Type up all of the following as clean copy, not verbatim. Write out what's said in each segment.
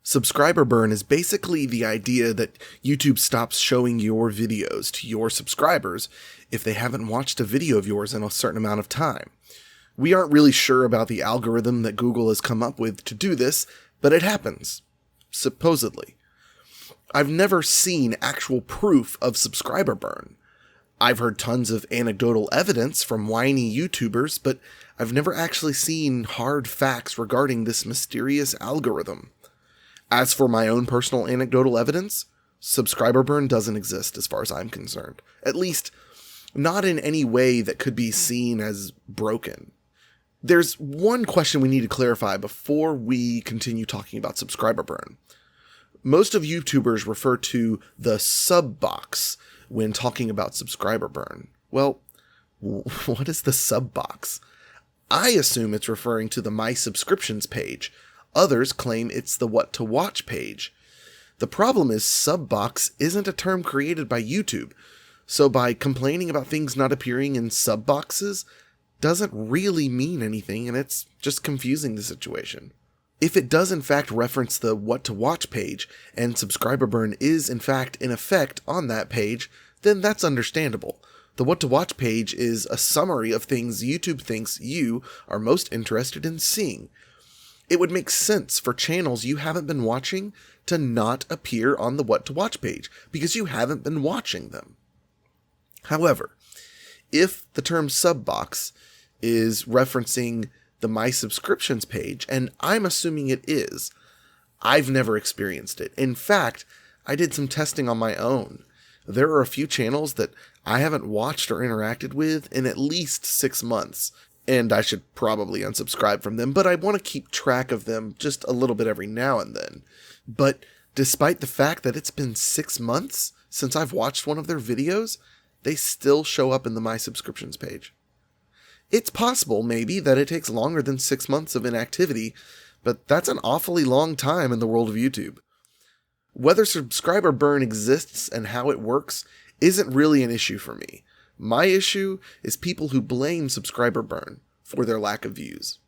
Subscriber burn is basically the idea that YouTube stops showing your videos to your subscribers if they haven't watched a video of yours in a certain amount of time. We aren't really sure about the algorithm that Google has come up with to do this, but it happens. Supposedly. I've never seen actual proof of subscriber burn. I've heard tons of anecdotal evidence from whiny YouTubers, but I've never actually seen hard facts regarding this mysterious algorithm. As for my own personal anecdotal evidence, subscriber burn doesn't exist as far as I'm concerned. At least, not in any way that could be seen as broken. There's one question we need to clarify before we continue talking about subscriber burn. Most of YouTubers refer to the sub box when talking about subscriber burn. Well, what is the sub box? I assume it's referring to the My Subscriptions page. Others claim it's the What to Watch page. The problem is sub box isn't a term created by YouTube, so by complaining about things not appearing in sub boxes doesn't really mean anything, and it's just confusing the situation. If it does in fact reference the What to Watch page, and subscriber burn is in fact in effect on that page, then that's understandable. The What to Watch page is a summary of things YouTube thinks you are most interested in seeing. It would make sense for channels you haven't been watching to not appear on the What to Watch page, because you haven't been watching them. However, if the term subbox is referencing the My Subscriptions page, and I'm assuming it is, I've never experienced it. In fact, I did some testing on my own. There are a few channels that I haven't watched or interacted with in at least 6 months, and I should probably unsubscribe from them, but I want to keep track of them just a little bit every now and then. But despite the fact that it's been 6 months since I've watched one of their videos, they still show up in the My Subscriptions page. It's possible, maybe, that it takes longer than 6 months of inactivity, but that's an awfully long time in the world of YouTube. Whether subscriber burn exists and how it works isn't really an issue for me. My issue is people who blame subscriber burn for their lack of views.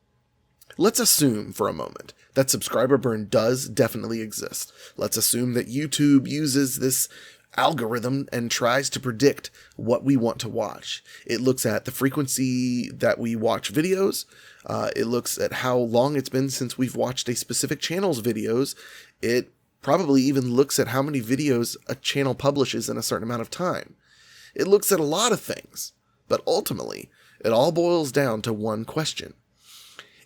Let's assume for a moment that subscriber burn does definitely exist. Let's assume that YouTube uses this algorithm and tries to predict what we want to watch. It looks at the frequency that we watch videos. It looks at how long it's been since we've watched a specific channel's videos. It probably even looks at how many videos a channel publishes in a certain amount of time. It looks at a lot of things, but ultimately, it all boils down to one question.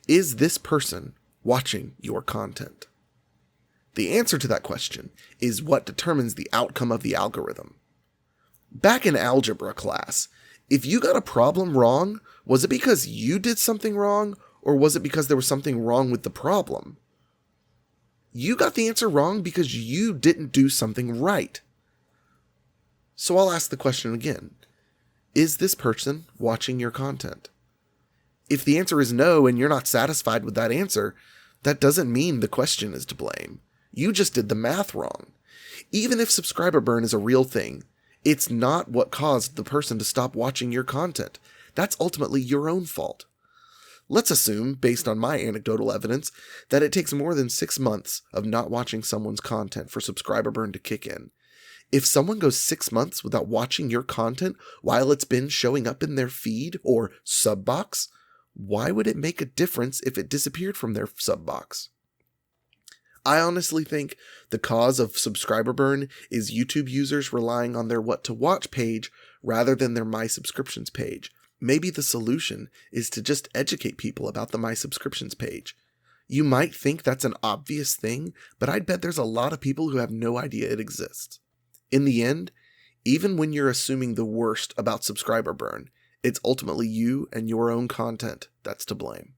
Is this person watching your content? The answer to that question is what determines the outcome of the algorithm. Back in algebra class, if you got a problem wrong, was it because you did something wrong, or was it because there was something wrong with the problem? You got the answer wrong because you didn't do something right. So I'll ask the question again. Is this person watching your content? If the answer is no and you're not satisfied with that answer, that doesn't mean the question is to blame. You just did the math wrong. Even if subscriber burn is a real thing, it's not what caused the person to stop watching your content. That's ultimately your own fault. Let's assume, based on my anecdotal evidence, that it takes more than 6 months of not watching someone's content for subscriber burn to kick in. If someone goes 6 months without watching your content while it's been showing up in their feed or sub box, why would it make a difference if it disappeared from their sub box? I honestly think the cause of subscriber burn is YouTube users relying on their What to Watch page rather than their My Subscriptions page. Maybe the solution is to just educate people about the My Subscriptions page. You might think that's an obvious thing, but I'd bet there's a lot of people who have no idea it exists. In the end, even when you're assuming the worst about subscriber burn, it's ultimately you and your own content that's to blame.